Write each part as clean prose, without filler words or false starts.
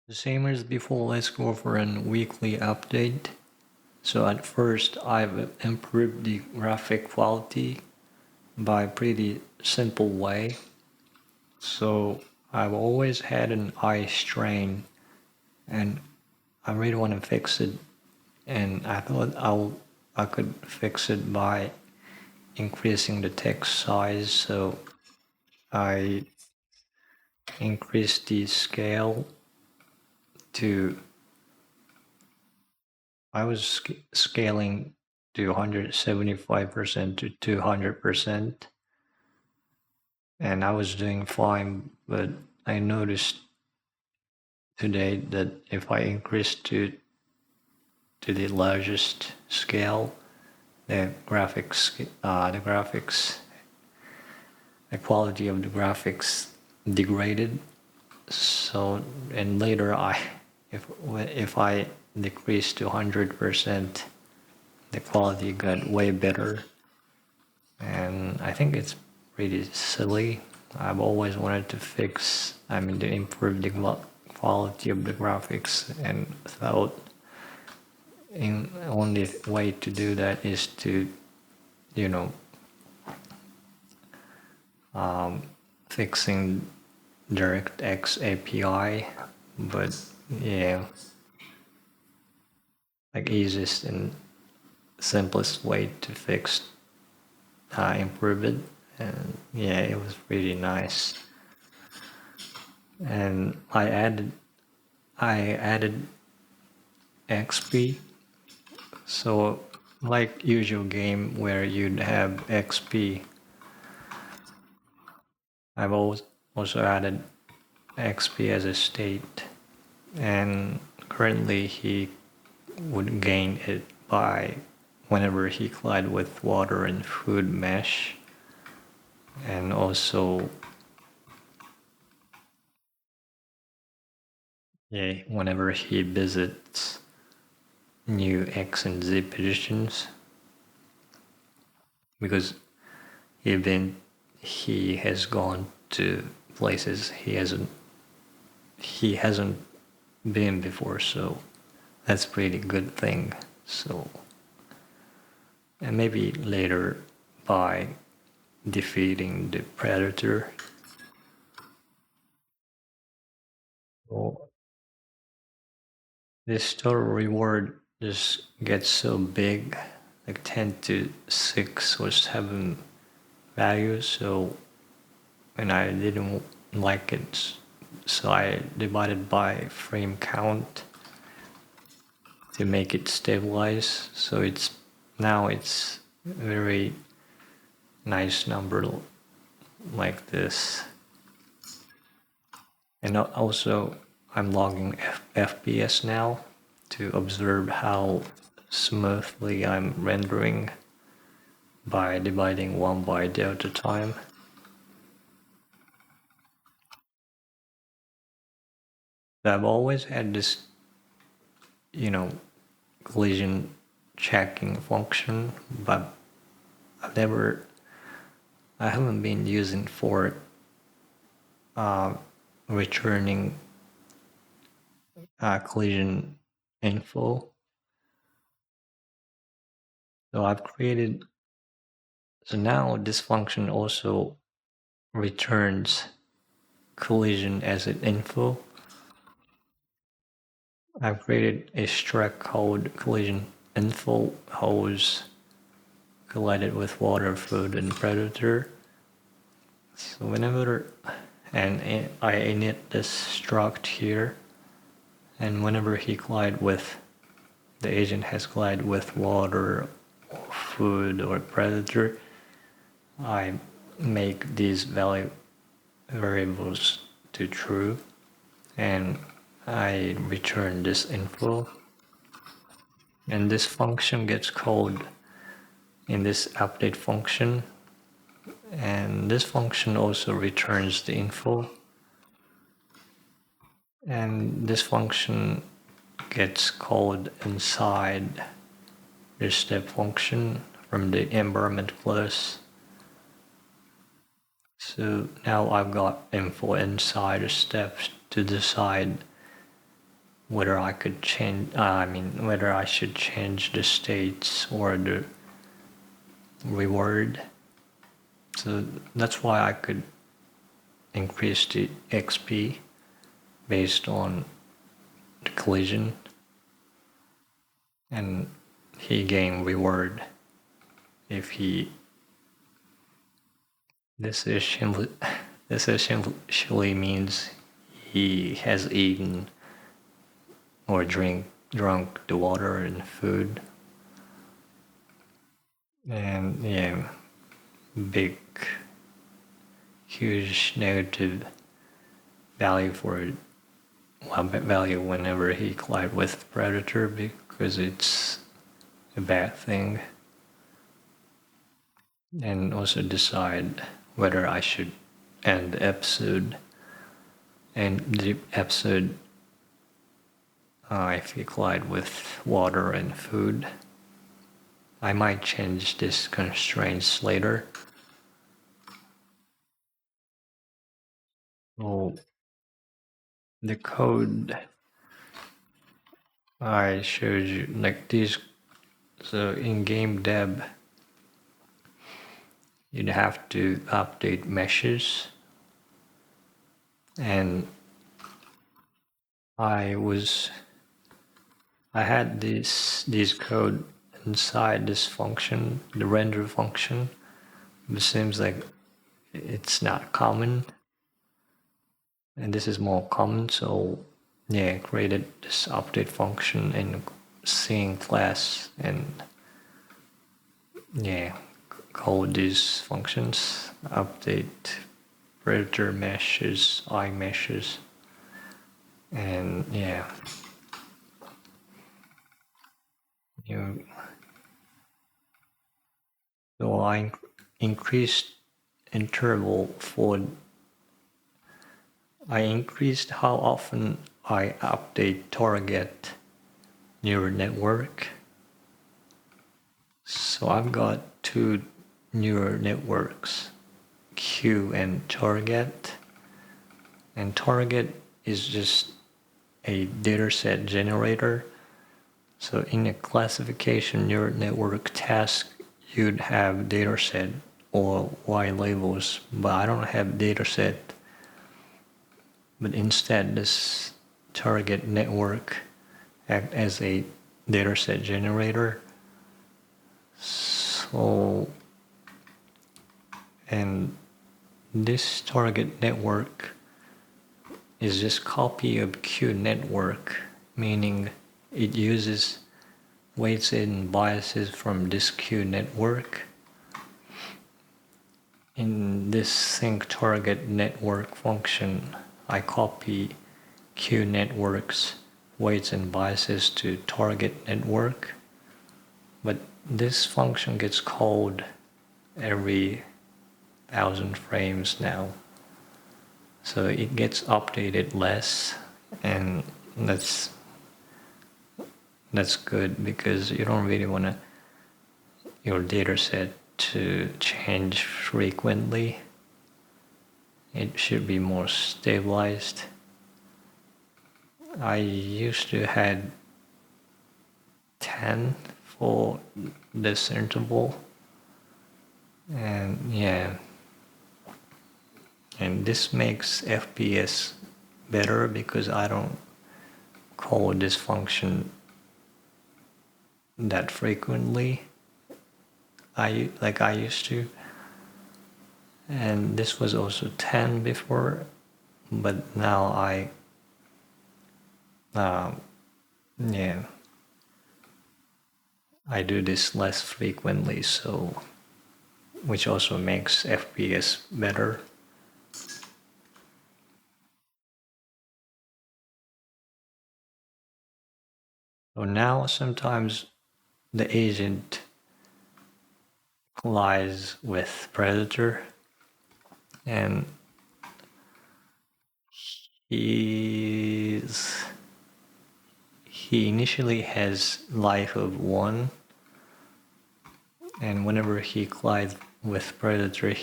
The same as before, let's go for a weekly update. So at first, I've improved the graphic quality by a pretty simple way. So I've always had an eye strain, and I really want to fix it. And I thought I could fix it by increasing the text size. So I increased the scale to I was scaling to 175% to 200%, and I was doing fine. But I noticed today that if I increase to the largest scale, the quality of the graphics degraded. So and later if I decrease to 100%, the quality got way better, and I think it's pretty silly. I've always wanted to to improve the quality of the graphics, and thought in only way to do that is to, you know, fixing DirectX API, but yeah, like easiest and simplest way to improve it, and yeah, it was really nice. And I added XP, so like usual game where you'd have XP, I've also added XP as a state, and currently he would gain it by whenever he collide with water and food mesh, and also yeah, whenever he visits new X and Z positions, because even he has gone to places he hasn't been before, so that's pretty good thing. So, and maybe later by defeating the predator. So this total reward just gets so big, like 10 to 6 or 7 values. So, and I didn't like it, so I divided by frame count to make it stabilize. So it's very nice number like this. And also I'm logging FPS now to observe how smoothly I'm rendering by dividing 1 by delta time. I've always had this, you know, collision checking function, but I haven't been using for returning collision info. So so now this function also returns collision as an info. I've created a struct called collision info hose collided with water, food, and predator. So and I init this struct here, and whenever the agent has collided with water, or food, or predator, I make these variables to true, and I return this info, and this function gets called in this update function, and this function also returns the info, and this function gets called inside the step function from the environment class. So now I've got info inside the steps to decide whether I could change, whether I should change the states or the reward. So that's why I could increase the XP based on the collision, and he gained reward if he. This essentially means he has eaten or drunk the water and food, and yeah, big, huge negative value for value whenever he collide with predator, because it's a bad thing. And also decide whether I should end the episode. And the episode, if you collide with water and food, I might change these constraints later. Oh, the code I showed you, like these. So in game deb, you'd have to update meshes, and I had this code inside this function, the render function. It seems like it's not common, and this is more common. So yeah, created this update function in scene class, and yeah, call these functions update predator meshes, eye meshes, and yeah, so I increased interval for. I increased how often I update target neural network. So I've got two neural networks, Q and target. And target is just a dataset generator. So in a classification neural network task, you'd have dataset or Y labels, but I don't have dataset. But instead, this target network act as a dataset generator. So, and this target network is just copy of Q network, meaning it uses weights and biases from this Q network. In this sync target network function, I copy Q networks, weights and biases to target network, but this function gets called every 1,000 frames now. So it gets updated less, and that's good because you don't really want your dataset to change frequently. It should be more stabilized. I used to had 10 for this interval, and yeah, and this makes FPS better because I don't call this function that frequently like I used to. And this was also 10 before, but now yeah, I do this less frequently, so which also makes FPS better. So now sometimes the agent collides with predator, and he initially has life of 1, and whenever he collides with predator,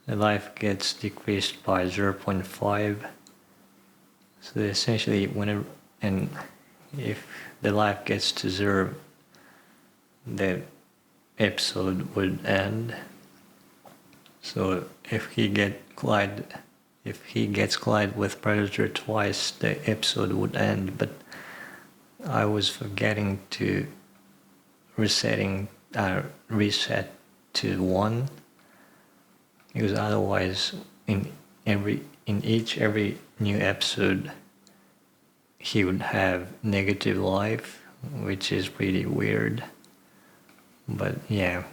the life gets decreased by 0.5. So So essentially, whenever and if the life gets to zero, the episode would end. So if he gets collide with Predator twice, the episode would end. But I was forgetting to reset to 1, because otherwise every new episode he would have negative life, which is pretty weird. But yeah.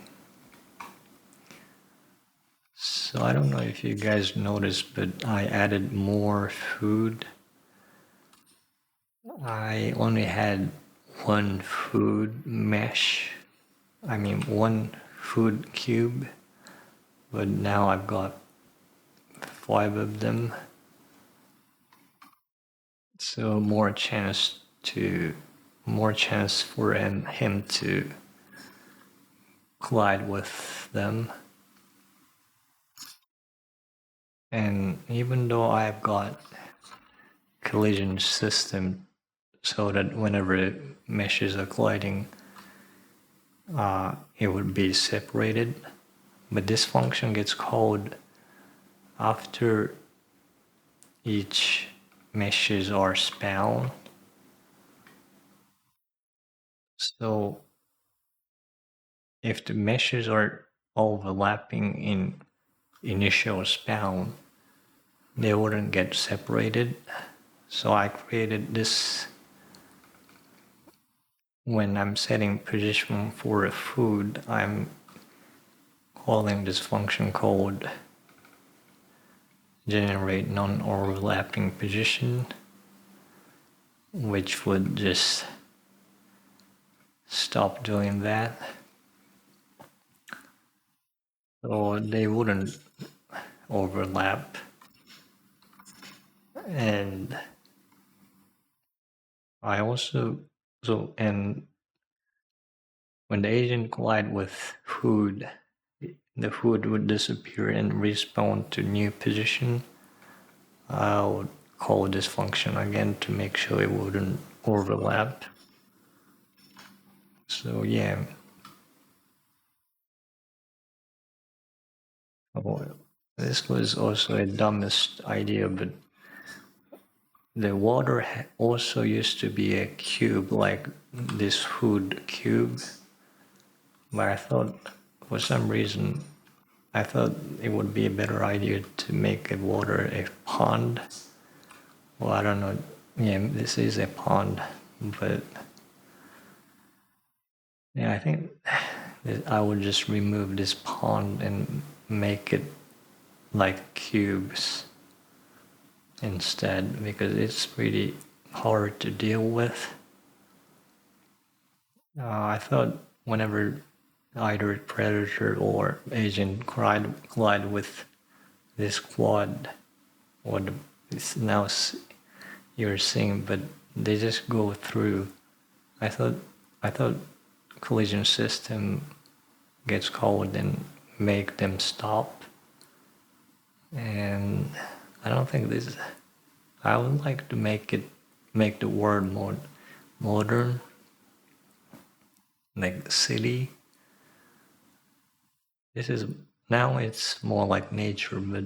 So I don't know if you guys noticed, but I added more food. I only had one food mesh. One food cube. But now I've got 5 of them. So more chance for him to collide with them. And even though I've got collision system so that whenever meshes are colliding, it would be separated, but this function gets called after each meshes are spawned. So if the meshes are overlapping in initial spawn, they wouldn't get separated. So I created this. When I'm setting position for a food, I'm calling this function called generate non-overlapping position, which would just stop doing that. So they wouldn't overlap. And I also, and when the agent collide with food, the food would disappear and respawn to new position. I would call this function again to make sure it wouldn't overlap. So yeah. This was also a dumbest idea, but the water also used to be a cube, like this food cube. But I thought, for some reason, I thought it would be a better idea to make a water a pond. Well, I don't know. Yeah, this is a pond, but yeah, I think I would just remove this pond and make it like cubes instead, because it's pretty hard to deal with. I thought whenever either Predator or Agent collide with this quad, what is now you're seeing, but they just go through. I thought collision system gets called and make them stop, and I don't think this. I would like to make the world more modern, like the city. Now it's more like nature, but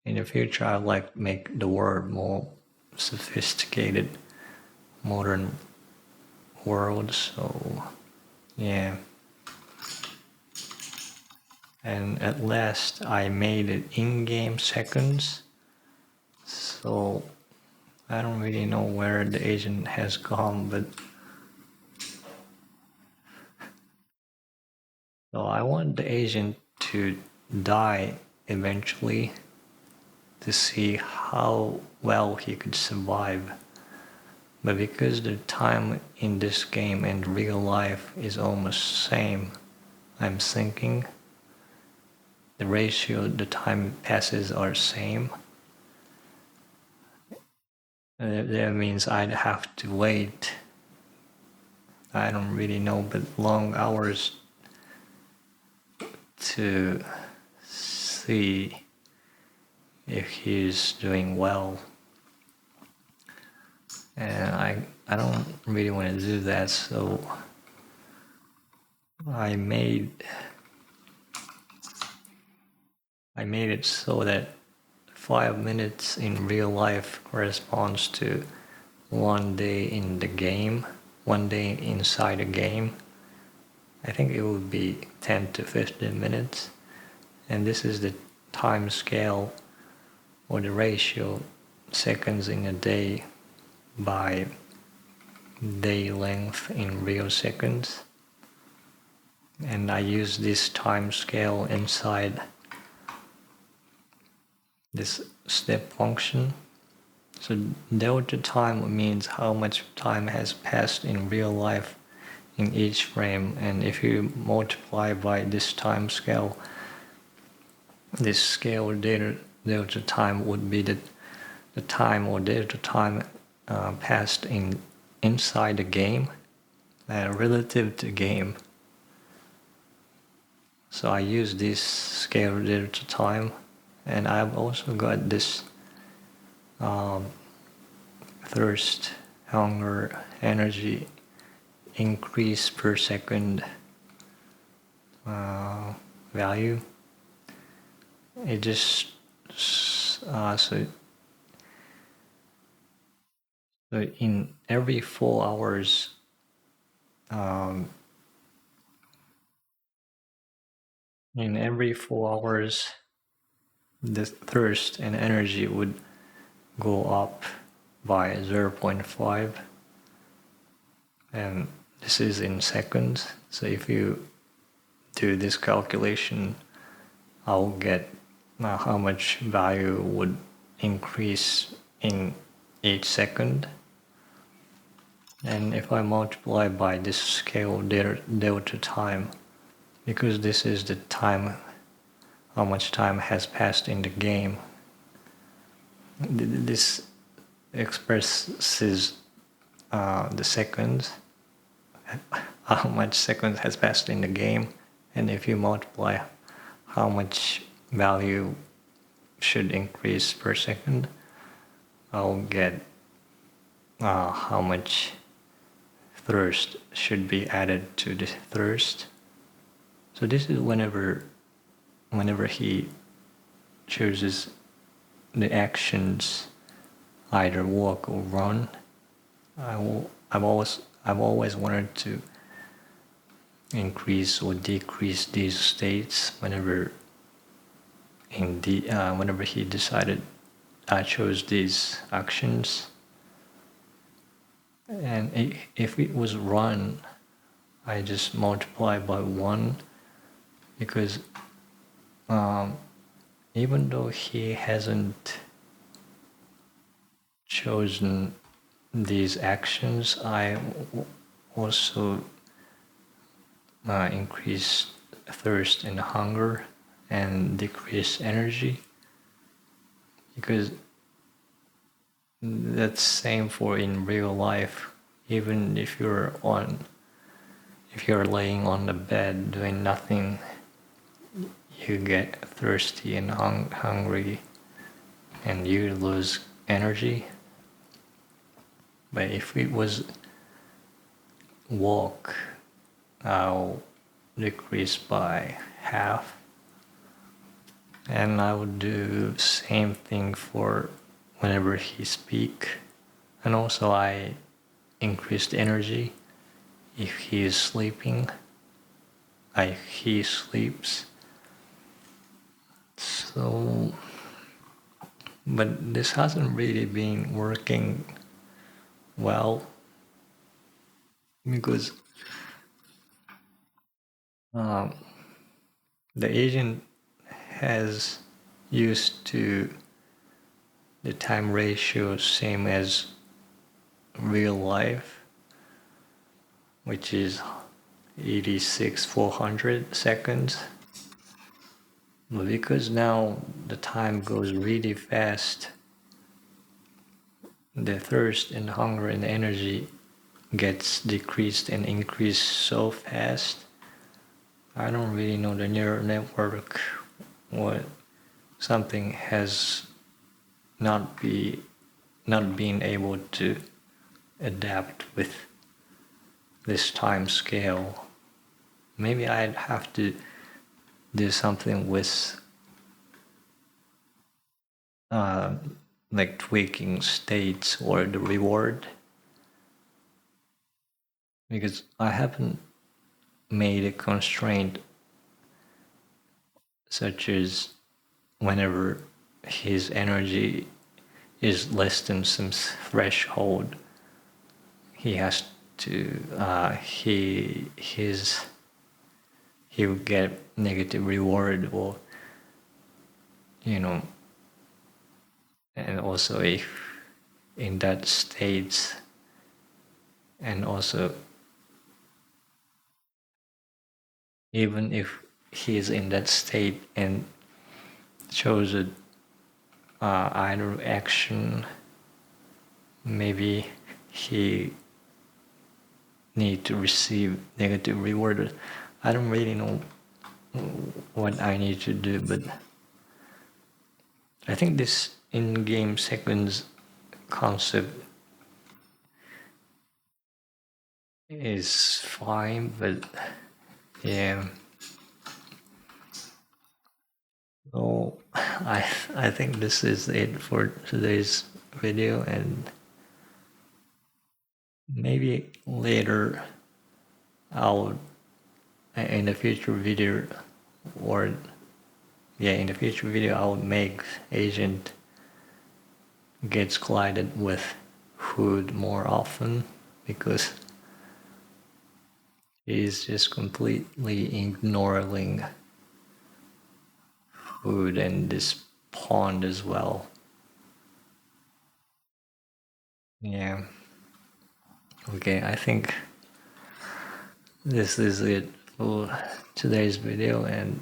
in the future I'd like to make the world more sophisticated, modern world. So yeah. And at last I made it in-game seconds. So I don't really know where the agent has gone, but so I want the agent to die eventually to see how well he could survive. But because the time in this game and real life is almost same, I'm thinking the ratio, the time passes are same. That means I'd have to wait, I don't really know, but long hours to see if he's doing well. and I don't really want to do that, so I made it so that 5 minutes in real life corresponds to 1 day in the game, 1 day inside a game. I think it would be 10 to 15 minutes. And this is the time scale or the ratio seconds in a day by day length in real seconds. And I use this time scale inside this step function. So delta time means how much time has passed in real life in each frame, and if you multiply by this time scale, this scale delta time would be the time or delta time passed inside the game relative to game. So I use this scale delta time, and I've also got this thirst, hunger, energy increase per second value. It just so in every 4 hours the thirst and energy would go up by 0.5, and this is in seconds. So if you do this calculation, I'll get how much value would increase in each second. And if I multiply by this scale delta time, because this is the time, how much time has passed in the game, this expresses the seconds, how much seconds has passed in the game, and if you multiply how much value should increase per second, I'll get how much thirst should be added to the thirst. So this is whenever he chooses the actions, either walk or run. I've always wanted to increase or decrease these states whenever he decided I chose these actions. And if it was run, I just multiply by 1, because even though he hasn't chosen these actions, I also increase thirst and hunger and decrease energy, because that's same for in real life. Even if you're laying on the bed doing nothing, you get thirsty and hungry and you lose energy. But if it was walk, I'll decrease by half, and I would do same thing for whenever he speak. And also I increased energy if he is sleeping. He sleeps. So, but this hasn't really been working well, because the agent has used to the time ratio same as real life, which is 86,400 seconds. But because now the time goes really fast, the thirst and hunger and energy gets decreased and increased so fast. I don't really know the neural network, what something has not been able to adapt with this time scale. Maybe I'd have to do something with uh, like tweaking states or the reward, because I haven't made a constraint such as whenever his energy is less than some threshold, he has to he will get negative reward, or you know. And also if in that state, and also even if he is in that state and shows a either action, maybe he need to receive negative reward. I don't really know what I need to do, but I think this in-game sequence concept is fine, but yeah. So I think this is it for today's video, and maybe later I'll in the future video, or yeah, in the future video I'll make agent gets collided with food more often, because he's just completely ignoring food and this pond as well. Yeah. Okay, I think this is it for today's video, and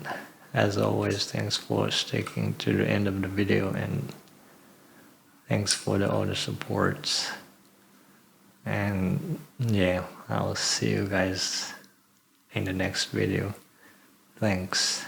as always, thanks for sticking to the end of the video, and thanks for the other supports. And yeah, I'll see you guys in the next video. Thanks.